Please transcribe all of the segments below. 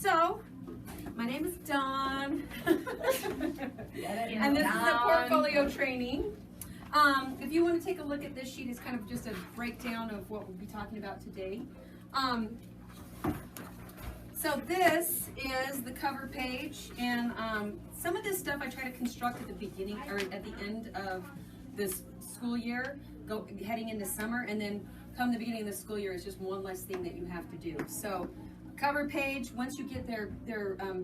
So, my name is Dawn, and this is a portfolio training. If you want to take a look at this sheet, it's kind of just a breakdown of what we'll be talking about today. So this is the cover page, and some of this stuff I try to construct at the beginning or at the end of this school year, heading into summer, and then come the beginning of the school year, it's just one less thing that you have to do. So cover page, once you get their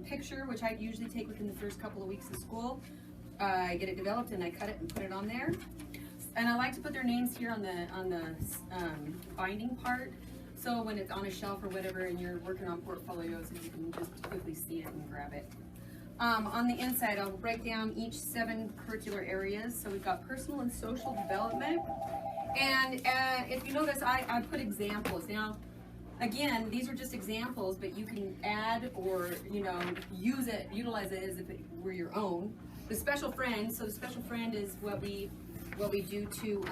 picture, which I usually take within the first couple of weeks of school, I get it developed and I cut it and put it on there. And I like to put their names here on the binding part. So when it's on a shelf or whatever and you're working on portfolios, you can just quickly see it and grab it. On the inside, I'll break down each 7 curricular areas. So we've got personal and social development. And if you notice, I put examples. Now, again, these are just examples, but you can add or, utilize it as if it were your own. The special friend, so the special friend is what we do to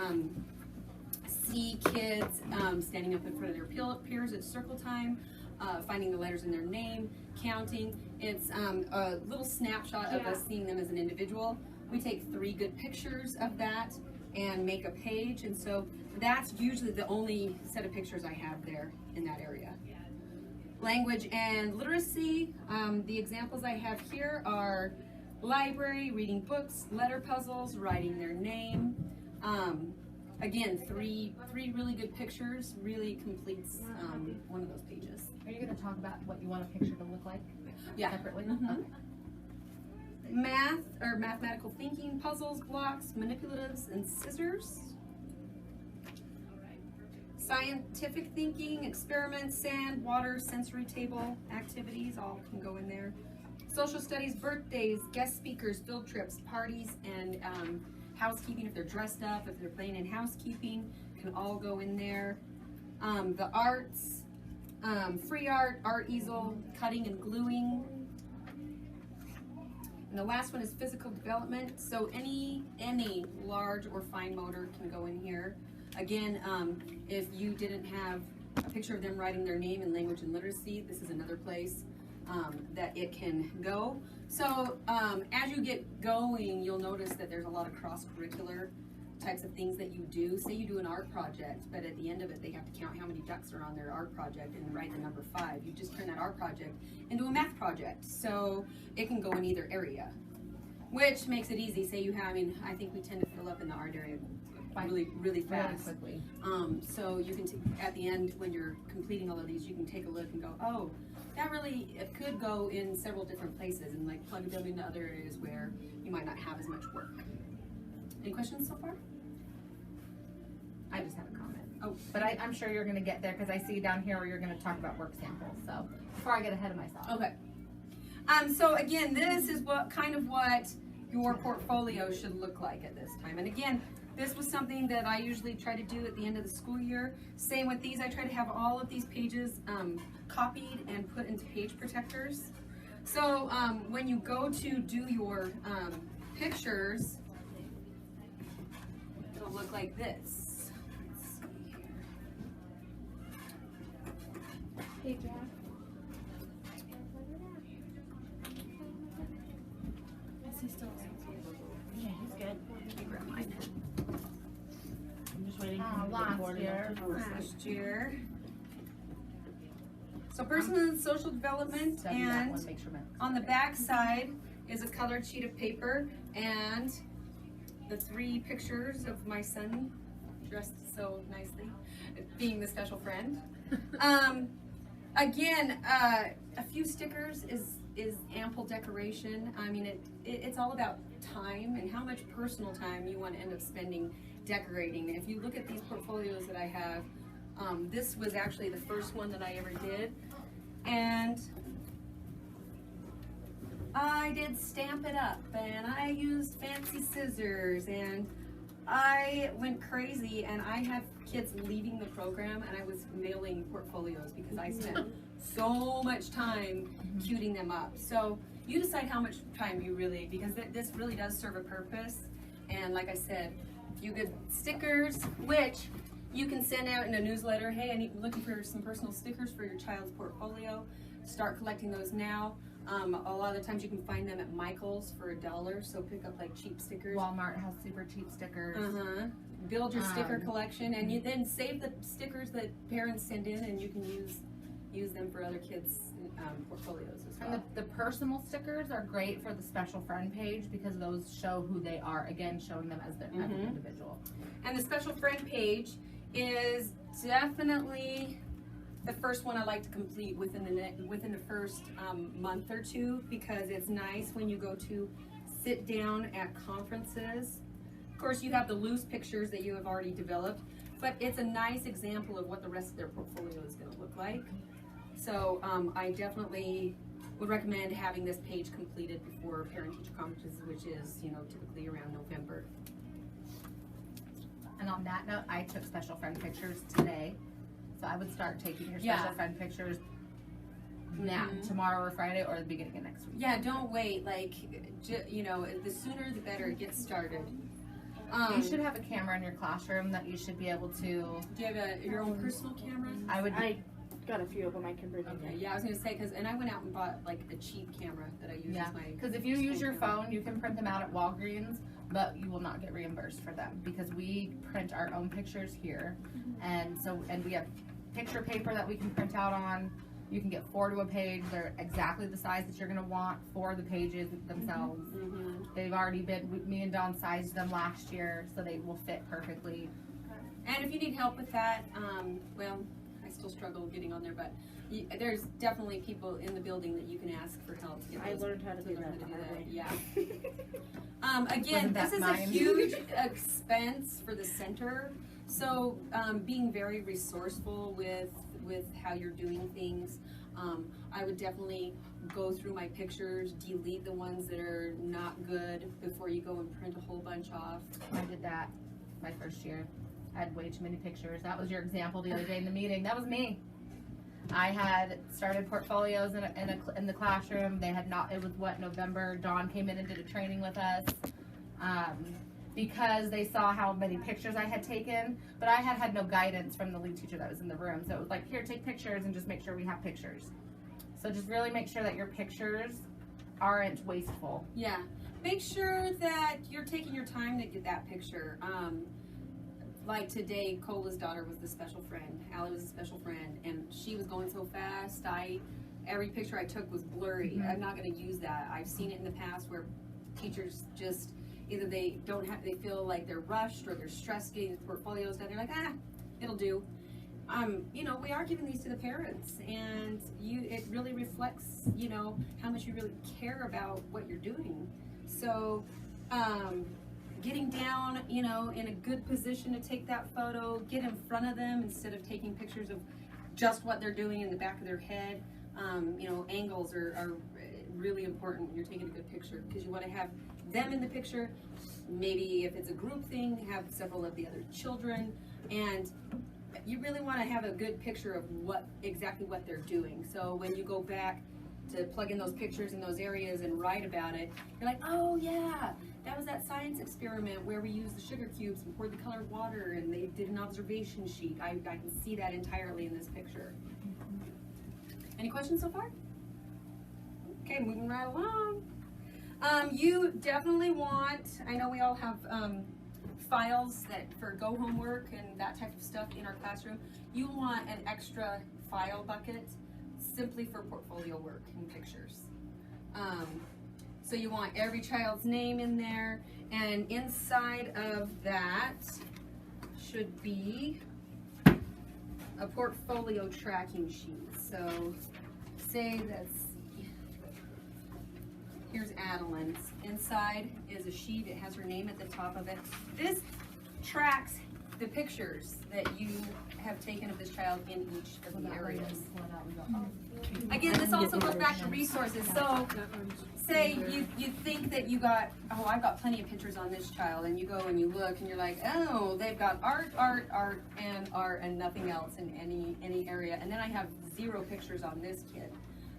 see kids standing up in front of their peers at circle time, finding the letters in their name, counting. It's a little snapshot of us seeing them as an individual. We take 3 good pictures of that and make a page, and so that's usually the only set of pictures I have there in that area. Language and literacy, the examples I have here are library, reading books, letter puzzles, writing their name. Again, three really good pictures really completes one of those pages. Are you going to talk about what you want a picture to look like? Yeah. Separately? Mm-hmm. Okay. Math or mathematical thinking, puzzles, blocks, manipulatives, and scissors. Scientific thinking, experiments, sand, water, sensory table activities, all can go in there. Social studies, birthdays, guest speakers, field trips, parties, and housekeeping, if they're dressed up, if they're playing in housekeeping, can all go in there. The arts, free art, art easel, cutting and gluing. And the last one is physical development. So any large or fine motor can go in here. Again, if you didn't have a picture of them writing their name in language and literacy, this is another place that it can go. So as you get going, you'll notice that there's a lot of cross-curricular types of things that you do. Say you do an art project, but at the end of it, they have to count how many ducks are on their art project and write the number 5. You just turn that art project into a math project. So it can go in either area, which makes it easy. Say you have, I think we tend to fill up in the art area really fast. Quickly. So you can, at the end, when you're completing all of these, you can take a look and go, oh, that really, it could go in several different places and like plug them into other areas where you might not have as much work. Any questions so far? I just have a comment. Oh, but I'm sure you're going to get there because I see down here where you're going to talk about work samples. So before I get ahead of myself. Okay. So again, this is what your portfolio should look like at this time. And again, this was something that I usually try to do at the end of the school year. Same with these, I try to have all of these pages copied and put into page protectors. So when you go to do your pictures, it'll look like this. Let's see here. Hey, Jack. Is he still around? Yeah, he's good. Let me grab mine. I'm just waiting Last year. So personal and social development, and on the back side is a colored sheet of paper and the 3 pictures of my son dressed so nicely, being the special friend. Again, a few stickers is ample decoration. It's all about time and how much personal time you want to end up spending decorating. If you look at these portfolios that I have, this was actually the first one that I ever did, and I did Stamp It Up, and I used fancy scissors, and I went crazy, and I had kids leaving the program, and I was mailing portfolios because I spent so much time cuting them up. So you decide how much time you really, because this really does serve a purpose, and like I said, a few good stickers, which you can send out in a newsletter. Hey, I'm looking for some personal stickers for your child's portfolio. start collecting those now. A lot of the times you can find them at Michael's for $1, so pick up like cheap stickers. Walmart has super cheap stickers. Build your sticker Um, collection, and you then save the stickers that parents send in, and you can use them for other kids' portfolios as well. And the personal stickers are great for the special friend page because those show who they are. Again, showing them as as an individual. And the special friend page is definitely the first one I like to complete within the first month or two, because it's nice when you go to sit down at conferences. Of course, you have the loose pictures that you have already developed, but it's a nice example of what the rest of their portfolio is going to look like. So I definitely would recommend having this page completed before parent-teacher conferences, which is, you know, typically around November. And on that note, I took special friend pictures today. So I would start taking your special Yeah. friend pictures now, tomorrow or Friday, or the beginning of next week. Yeah, don't wait. Like, you know, the sooner the better. Get started. You should have a camera in your classroom that you should be able to. Do you have your own personal camera? I got a few of them I can bring in. Okay, yeah, I was gonna say, and I went out and bought like a cheap camera that I use Yeah, as my. because if you use your phone, you can print them out at Walgreens, but you will not get reimbursed for them because we print our own pictures here, and we have picture paper that we can print out on. You can get 4 to a page. They're exactly the size that you're gonna want for the pages themselves. They've already been. Me and Dawn sized them last year, so they will fit perfectly. And if you need help with that, well, I still struggle getting on there, but there's definitely people in the building that you can ask for help to get I those. learned how to do learn that how the hard way. Yeah. Again, Wasn't that this is a mine? huge expense for the center, so being very resourceful with how you're doing things. I would definitely go through my pictures, delete the ones that are not good before you go and print a whole bunch off. I did that my first year. I had way too many pictures. That was your example the other day in the meeting. That was me. I had started portfolios in the classroom. They had not. It was November. Dawn came in and did a training with us because they saw how many pictures I had taken. But I had no guidance from the lead teacher that was in the room. So it was like, here, take pictures and just make sure we have pictures. So just really make sure that your pictures aren't wasteful. Yeah, make sure that you're taking your time to get that picture. Like today, Cola's daughter was the special friend. Allie was a special friend, and she was going so fast. Every picture I took was blurry. I'm not going to use that. I've seen it in the past where teachers just either they feel like they're rushed or they're stressed getting the portfolios done. They're like, it'll do. You know, we are giving these to the parents, and it really reflects, you know, how much you really care about what you're doing. So, getting down, you know, in a good position to take that photo, get in front of them instead of taking pictures of just what they're doing in the back of their head. You know, angles are really important when you're taking a good picture, because you want to have them in the picture. Maybe if it's a group thing, have several of the other children, and you really want to have a good picture of exactly what they're doing. So when you go back to plug in those pictures in those areas and write about it, you're like, oh yeah, that was that science experiment where we used the sugar cubes and poured the colored water and they did an observation sheet. I can see that entirely in this picture. Any questions so far? Okay, moving right along. You definitely want, I know we all have files for go homework and that type of stuff in our classroom. You want an extra file bucket simply for portfolio work and pictures. So you want every child's name in there, and inside of that should be a portfolio tracking sheet. So say here's Adeline's. Inside is a sheet. It has her name at the top of it. This tracks the pictures that you have taken of this child in each of the areas. Again, this also goes back to resources. So say you think that you got, oh, I've got plenty of pictures on this child, and you go and you look and you're like, oh, they've got art, and nothing else in any area. And then I have 0 pictures on this kid.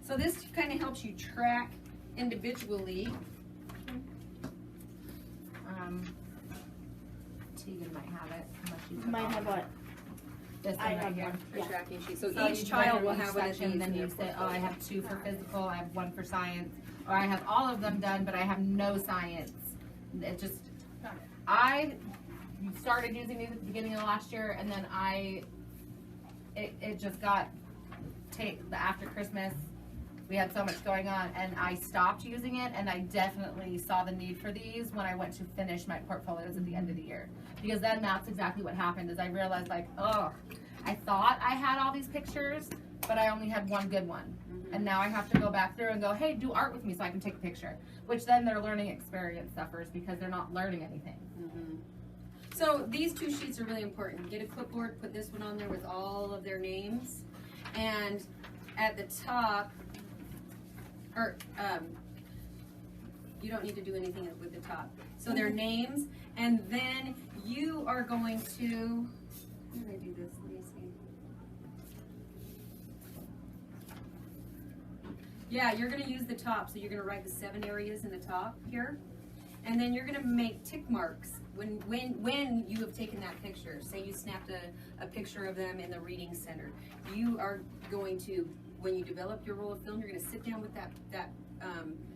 So this kind of helps you track individually. Tegan might have it. Unless you Might have what? This I one right have here. one. A Yeah. tracking sheet. So So each you child go will to each have one of section, these. then in you their say, oh, I portfolio. have 2 for physical, I have 1 for science, or I have all of them done, but I have no science. It just, I started using these at the beginning of last year, and then it just got after Christmas. We had so much going on, and I stopped using it, and I definitely saw the need for these when I went to finish my portfolios at the end of the year. Because then that's exactly what happened, is I realized, like, oh, I thought I had all these pictures, but I only had one good one. And now I have to go back through and go, hey, do art with me so I can take a picture. Which then their learning experience suffers because they're not learning anything. So these 2 sheets are really important. Get a clipboard, put this one on there with all of their names, and at the top, or you don't need to do anything with the top. So their names, and then you are going to, how did I do this? Let me see. Yeah, you're gonna use the top, so you're gonna write the 7 areas in the top here, and then you're gonna make tick marks when you have taken that picture. Say you snapped a picture of them in the reading center. You are going to, when you develop your roll of film, you're gonna sit down with that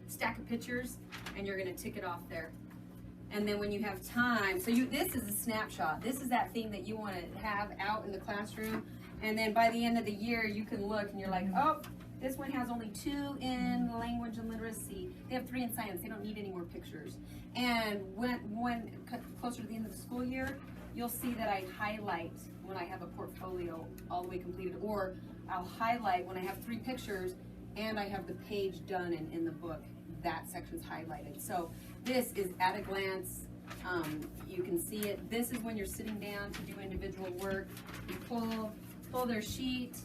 stack of pictures, and you're gonna tick it off there. And then when you have time, so this is a snapshot. This is that thing that you want to have out in the classroom, and then by the end of the year, you can look and you're like, oh, this one has only 2 in language and literacy. They have 3 in science. They don't need any more pictures. And when closer to the end of the school year, you'll see that I highlight when I have a portfolio all the way completed, or I'll highlight when I have 3 pictures and I have the page done in the book. That section's highlighted. So this is at a glance. You can see it. This is when you're sitting down to do individual work. You pull their sheet,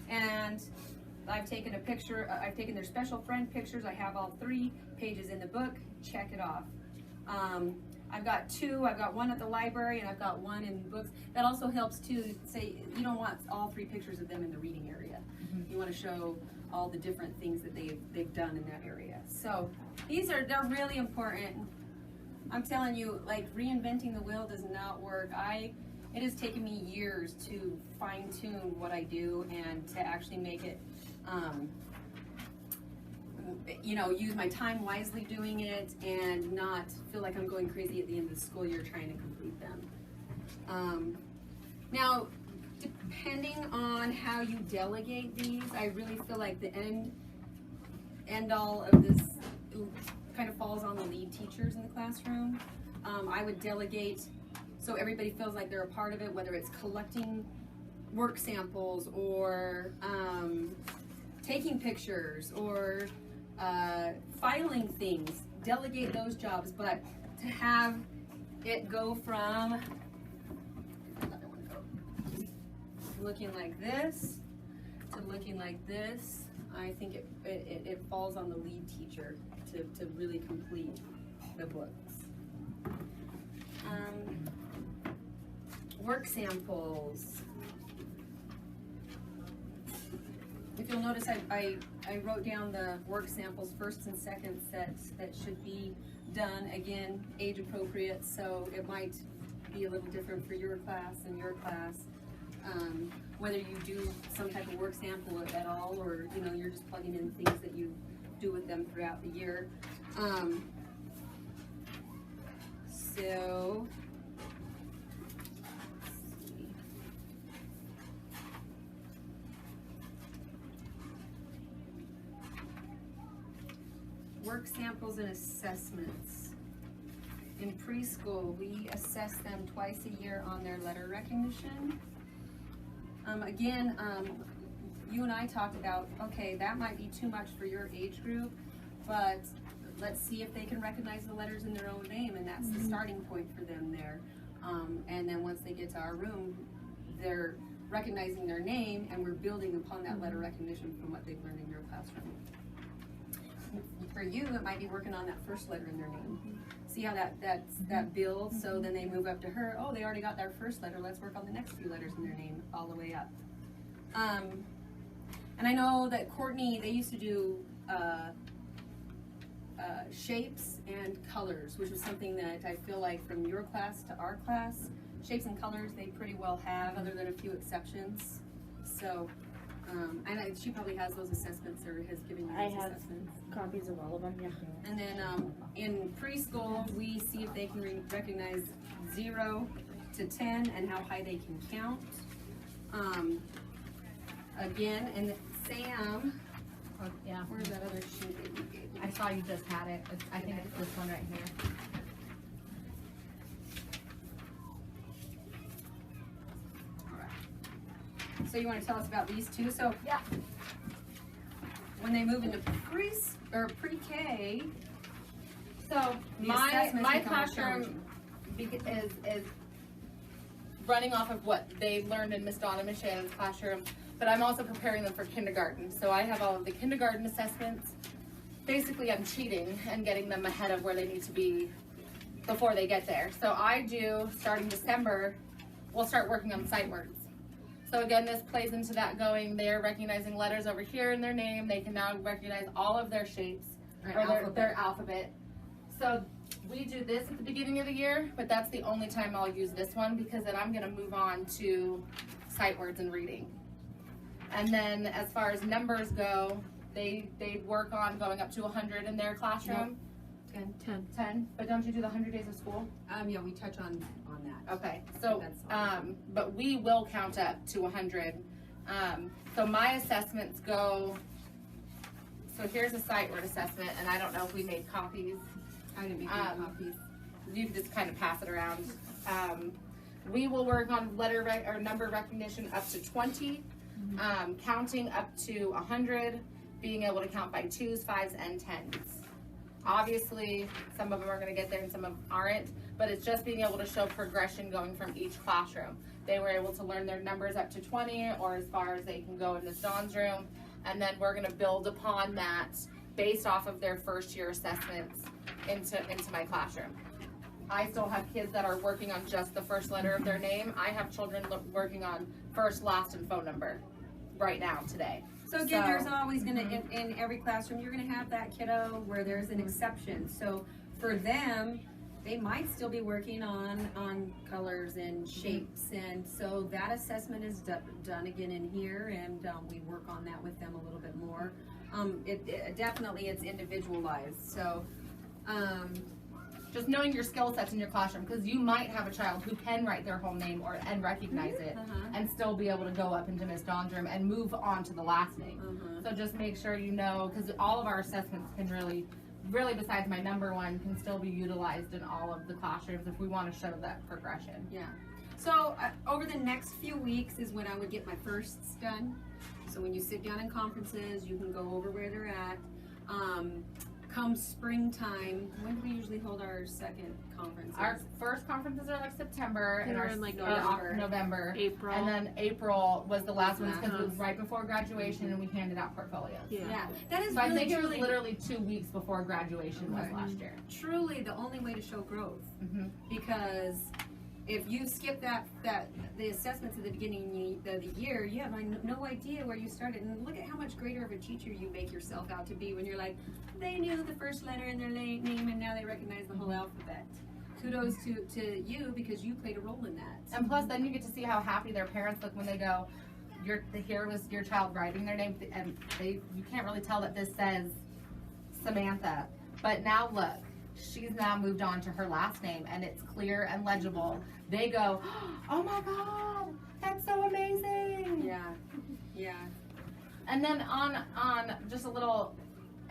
and I've taken a picture. I've taken their special friend pictures. I have all 3 pages in the book. Check it off. I've got 2. I've got 1 at the library, and I've got 1 in books. That also helps to say you don't want all 3 pictures of them in the reading area. You want to show all the different things that they've done in that area. So they're really important. I'm telling you, like, reinventing the wheel does not work. It has taken me years to fine tune what I do and to actually make it, use my time wisely doing it and not feel like I'm going crazy at the end of the school year trying to complete them. Now, depending on how you delegate these, I really feel like the end all of this kind of falls on the lead teachers in the classroom. I would delegate so everybody feels like they're a part of it, whether it's collecting work samples or taking pictures or filing things. Delegate those jobs, but to have it go from looking like this to looking like this, I think it falls on the lead teacher to really complete the books. Work samples. If you'll notice, I wrote down the work samples, first and second sets that should be done, again, age appropriate, so it might be a little different for your class and your class. Whether you do some type of work sample at all, or you're just plugging in things that you do with them throughout the year. So let's see. Work samples and assessments. In preschool, we assess them twice a year on their letter recognition. Again, you and I talked about, okay, that might be too much for your age group, but let's see if they can recognize the letters in their own name, and that's the starting point for them there. And then once they get to our room, they're recognizing their name, and we're building upon that letter recognition from what they've learned in your classroom. For you, it might be working on that first letter in their name. See how that builds, so then they move up to her, oh, they already got their first letter, let's work on the next few letters in their name all the way up. And I know that Courtney, they used to do shapes and colors, which was something that I feel like from your class to our class shapes and colors they pretty well have, other than a few exceptions. So, I know she probably has those assessments or has given you I those have assessments. copies of all of them, yeah. And then in preschool, we see if they can recognize 0 to 10 and how high they can count. Again, and Sam, Oh, yeah. where's that other sheet that you gave me? I saw you just had it. I think it's this one right here. So you want to tell us about these two? So Yeah. when they move into pre-K, So The my assessments become more classroom is running off of what they learned in Miss Dawn and Miss Shannon's classroom, but I'm also preparing them for kindergarten. So I have all of the kindergarten assessments. Basically, I'm cheating and getting them ahead of where they need to be before they get there. So I do, starting December, we'll start working on sight words. So again, this plays into that going, they're recognizing letters over here in their name. They can now recognize all of their shapes or their alphabet. So we do this at the beginning of the year, but that's the only time I'll use this one because then I'm gonna move on to sight words and reading. And then as far as numbers go, they work on going up to 100 in their classroom. 10, but don't you do the 100 days of school? yeah, we touch on that. Okay, so, That's but we will count up to 100. So my assessments go, so here's a sight word assessment, and I don't know if we made copies. I didn't make any copies. You can just kind of pass it around. We will work on or number recognition up to 20, counting up to 100, being able to count by 2s, 5s, and 10s. Obviously, some of them are going to get there and some of them aren't, but it's just being able to show progression going from each classroom. They were able to learn their numbers up to 20 or as far as they can go in Miss Dawn's room, and then we're going to build upon that based off of their first year assessments into my classroom. I still have kids that are working on just the first letter of their name. I have children working on first, last, and phone number right now today. So again, there's always gonna, in every classroom, you're gonna have that kiddo where there's an exception. So for them, they might still be working on colors and shapes. And so that assessment is done again in here, and we work on that with them a little bit more. It definitely, it's individualized. So, just knowing your skill sets in your classroom, because you might have a child who can write their whole name and recognize it and still be able to go up into Miss Dawn's room and move on to the last name. So just make sure you know, because all of our assessments can really besides my number one, can still be utilized in all of the classrooms if we want to show that progression. yeah. So over the next few weeks is when I would get my firsts done. So when you sit down in conferences, you can go over where they're at. Come springtime, when do we usually hold our second conference? Our first conferences are like September, and They're our in, like, November, April. and then April was the last one because it was Uh-huh. right before graduation, and we handed out portfolios. Yeah, that is So I really think it was truly, literally 2 weeks before graduation was Okay. last year. truly the only way to show growth. Mhm. Because if you skip the assessments at the beginning of the year, you have no idea where you started. And look at how much greater of a teacher you make yourself out to be when you're like, they knew the first letter in their name and now they recognize the whole alphabet. Kudos to you because you played a role in that. And plus, then you get to see how happy their parents look when they go, here was your child writing their name, and you can't really tell that this says Samantha. But now look, she's now moved on to her last name, and it's clear and legible. They go, oh my God, that's so amazing. Yeah. And then on just a little,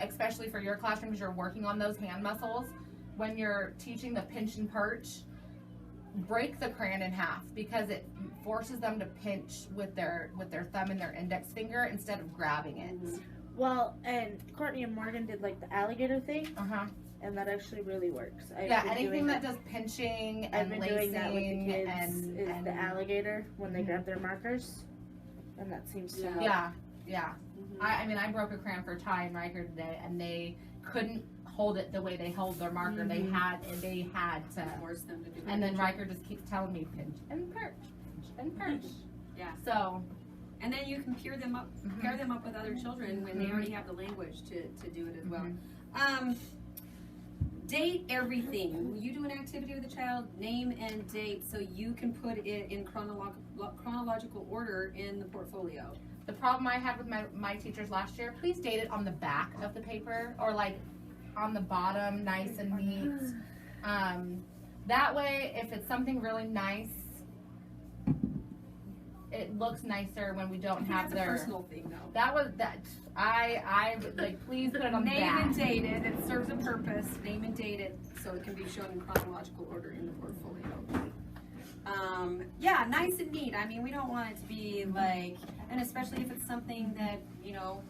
especially for your classrooms, you're working on those hand muscles. When you're teaching the pinch and perch, break the crayon in half because it forces them to pinch with their thumb and their index finger instead of grabbing it. Well, and Courtney and Morgan did like the alligator thing, and that actually really works. Yeah, anything that does pinching I've and been lacing doing that with the kids and the alligator when they grab their markers, and that seems to help. Yeah. I mean, I broke a crayon for Ty and Riker today, and they couldn't hold it the way they hold their marker. They had to Force them to do it. and then Riker just keeps telling me pinch and perch, pinch and perch. Yeah. So, And then you can pair them up with other children when they already have the language to do it as well. Date everything. When you do an activity with a child, name and date so you can put it in chronological order in the portfolio. The problem I had with my teachers last year, please date it on the back of the paper or like on the bottom, nice and neat. That way, if it's something really nice, it looks nicer when we don't have That's a their personal thing though. That was that I like please put it on the Name back. and date it. It serves a purpose. Name and date it so it can be shown in chronological order in the portfolio. Yeah, nice and neat. I mean, we don't want it to be like, and especially if it's something that, you know,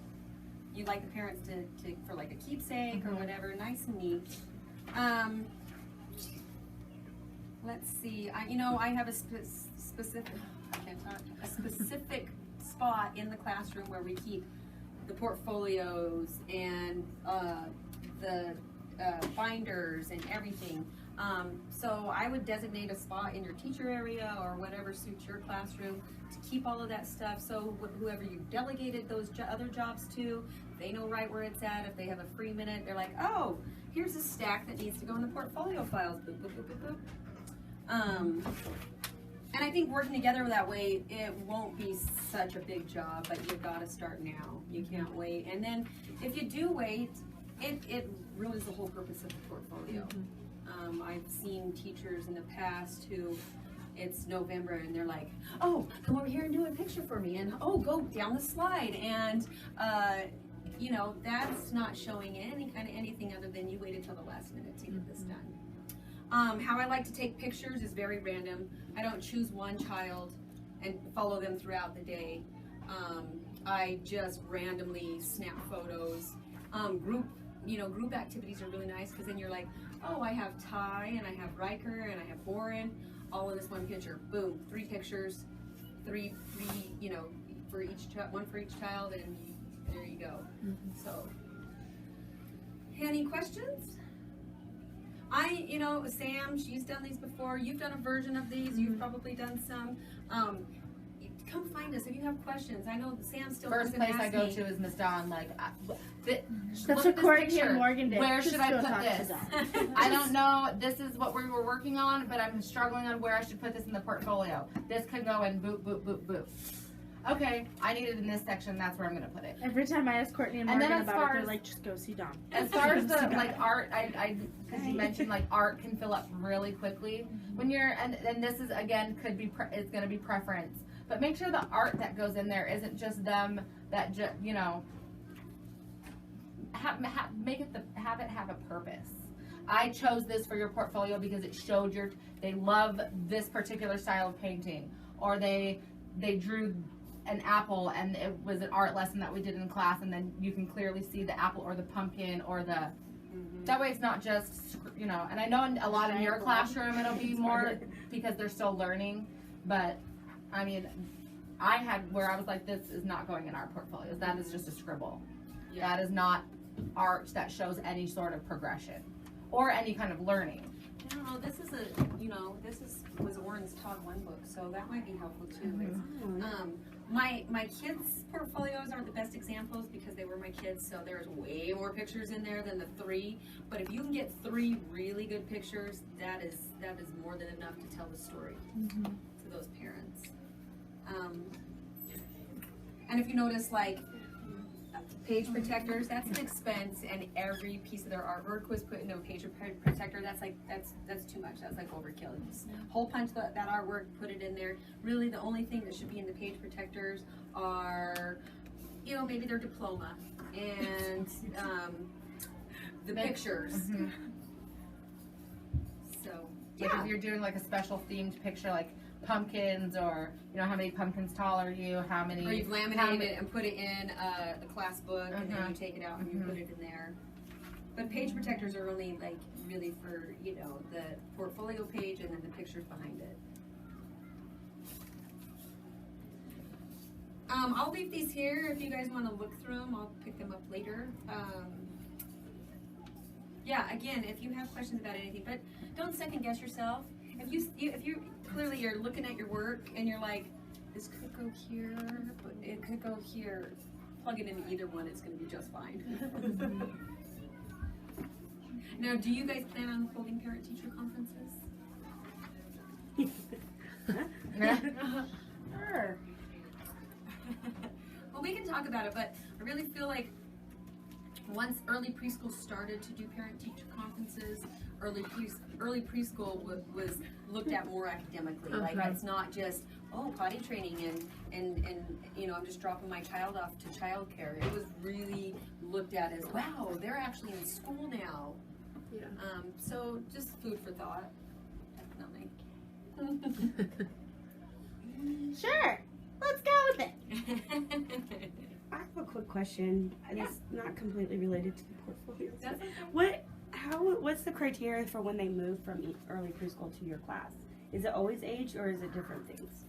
you'd like the parents to for like a keepsake or whatever, nice and neat. Let's see, I have a specific spot in the classroom where we keep the portfolios and the binders and everything. So I would designate a spot in your teacher area or whatever suits your classroom to keep all of that stuff. So whoever you delegated those other jobs to, they know right where it's at. If they have a free minute, they're like, oh, here's a stack that needs to go in the portfolio files. Boop, boop, boop, boop, boop. And I think working together that way, it won't be such a big job, but you've got to start now. You can't wait. And then if you do wait, it ruins the whole purpose of the portfolio. I've seen teachers in the past who, it's November and they're like, oh, come over here and do a picture for me, and oh, go down the slide, and that's not showing any kind of anything other than you waited till the last minute to get this done. How I like to take pictures is very random. I don't choose one child and follow them throughout the day. I just randomly snap photos. Group activities are really nice because then you're like, oh, I have Ty and I have Riker and I have Warren all in this one picture. Boom, 3 pictures, three, for each one for each child, and there you go. So, any questions? Sam, she's done these before. You've done a version of these. You've probably done some. Come find us if you have questions. I know Sam still First doesn't place I ask go me. to is Miss Dawn. Like, That's look what at this Courtney picture. and Morgan did. Where Just should I go put talk to this? them. I don't know. This is what we were working on, but I'm struggling on where I should put this in the portfolio. This could go in boop, boop, boop, boop. Okay, I need it in this section. That's where I'm going to put it. Every time I ask Courtney and And then Morgan as about far it, they're as- like, just go see Dawn. As far as the like art, because you mentioned like art can fill up really quickly when you're, and this is again could be it's going to be preference, but make sure the art that goes in there isn't just them that have it have a purpose. I chose this for your portfolio because it showed they love this particular style of painting, or they drew an apple and it was an art lesson that we did in class, and then you can clearly see the apple or the pumpkin or the that way it's not just and I know a lot in your classroom it'll be more because they're still learning, but I mean I had where I was like, this is not going in our portfolios. That is just a scribble. Yeah. That is not art that shows any sort of progression or any kind of learning. No, this was Warren's Tog 1 book, so that might be helpful too. My kids' portfolios aren't the best examples because they were my kids, so there's way more pictures in there than the 3. But if you can get 3 really good pictures, that is more than enough to tell the story to those parents. And if you notice, like, page protectors, that's an expense, and every piece of their artwork was put into a page protector. That's too much. That's like overkill. Just hole punch that artwork, put it in there. Really, the only thing that should be in the page protectors are, maybe their diploma and the pictures. So Like if you're doing like a special themed picture, like pumpkins, or how many pumpkins tall are you? How many? Or you've laminated it and put it in a class book, and then you take it out and you put it in there. But page protectors are only like really for the portfolio page and then the pictures behind it. I'll leave these here if you guys want to look through them. I'll pick them up later. Yeah, again, if you have questions about anything, but don't second guess yourself. If you clearly you're looking at your work and you're like, this could go here, but it could go here. Plug it into either one; it's going to be just fine. Now, do you guys plan on holding parent-teacher conferences? Sure. Well, we can talk about it, but I really feel like once early preschool started to do parent-teacher conferences, early preschool was looked at more academically. Like, it's not just, oh, potty training and you know, I'm just dropping my child off to childcare. It was really looked at as, wow, they're actually in school now. Yeah. So just food for thought, definitely. Sure. Let's go with it. I have a quick question. It's not completely related to the portfolios. That's okay. What's the criteria for when they move from early preschool to your class? Is it always age or is it different things?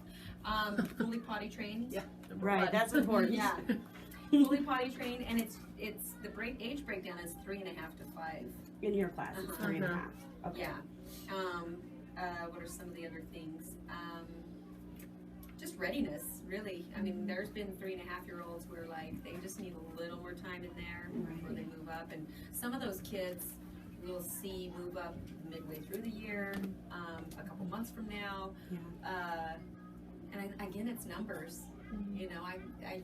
Fully potty trained. Yeah. Right, that's important. Yeah. Fully potty trained, and it's the age breakdown is 3.5 to 5. In your class, it's 3.5. Okay. Yeah. What are some of the other things? Just readiness, really. I mean, there's been 3.5-year-olds where like they just need a little more time in there before they move up, and some of those kids we'll see move up midway through the year, a couple months from now. Yeah. And again, it's numbers. You know,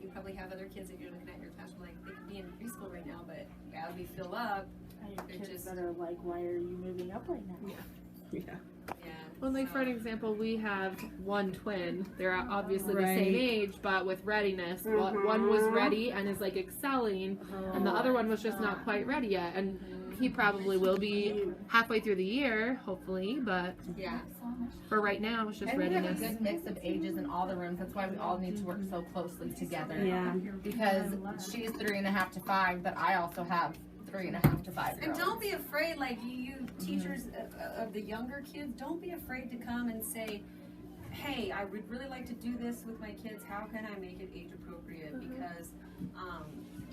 you probably have other kids that you're looking at your class, like they could be in preschool right now, but as we fill up, I have They're kids just- that are like, why are you moving up right now? Yeah. yeah. Well, like so- for an example, we have one twin. They're obviously the Right. same age, but with readiness, one was ready and is like excelling, and the other one was just not quite ready yet. And he probably will be halfway through the year, hopefully. But Yeah. for right now, it's just And we have a readiness. good mix of ages in all the rooms. That's why we all need to work so closely together. Yeah. Because she's 3.5 to 5, but I also have 3.5 to 5 year And olds. don't be afraid, like you teachers of the younger kids, don't be afraid to come and say, hey, I would really like to do this with my kids. How can I make it age appropriate? Because,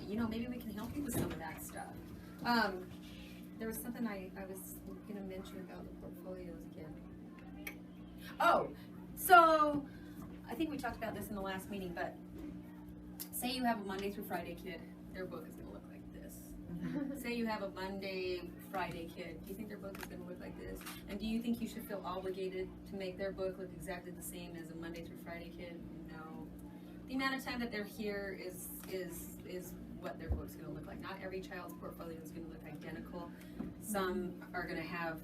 you know, maybe we can help you with some of that stuff. There was something I was going to mention about the portfolios again. Oh, so I think we talked about this in the last meeting, but say you have a Monday through Friday kid, their book is going to look like this. Say you have a Monday, Friday kid. Do you think their book is going to look like this? And do you think you should feel obligated to make their book look exactly the same as a Monday through Friday kid? No. The amount of time that they're here is what their book's going to look like. Not every child's portfolio is going to look identical. Some are going to have,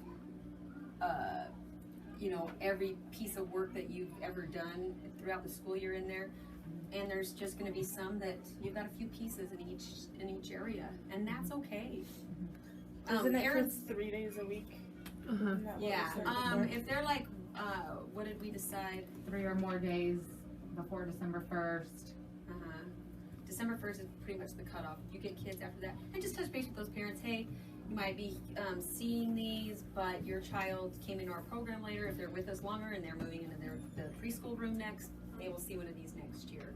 you know, every piece of work that you've ever done throughout the school year in there. And there's just going to be some that you've got a few pieces in each area, and that's okay. Isn't it Parents, just 3 days a week? Uh-huh. Isn't that what yeah. it said before? If they're like, what did we decide? 3 or more days before December 1st. December 1st is pretty much the cutoff. If you get kids after that, and just touch base with those parents. Hey, you might be seeing these, but your child came into our program later. If they're with us longer and they're moving into the preschool room next, they will see one of these next year.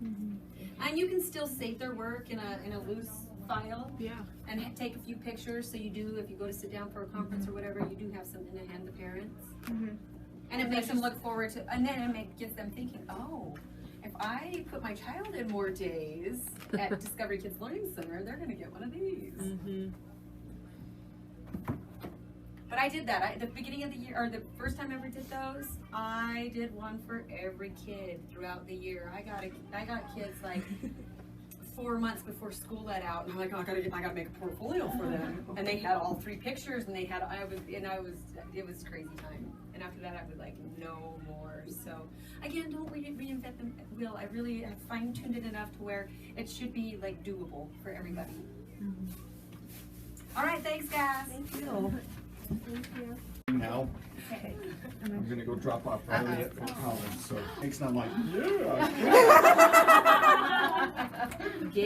And you can still save their work in a loose file Yeah. and take a few pictures. So you do, if you go to sit down for a conference or whatever, you do have something to hand the parents. And it makes them look forward to, and then it gets them thinking, oh, if I put my child in more days at Discovery Kids Learning Center, they're going to get one of these. But I did that. At the beginning of the year, or the first time I ever did those, I did one for every kid throughout the year. I got kids like 4 months before school let out, and I'm like, oh, I gotta make a portfolio for them. And they had all 3 pictures, and it was crazy time. And after that, I was like, no more. So again, don't reinvent the wheel. I really have fine-tuned it enough to where it should be like doable for everybody. All right, thanks, guys. Thank you. Now, I'm gonna go drop off Riley at Fort Collins, so Hank's not like, yeah.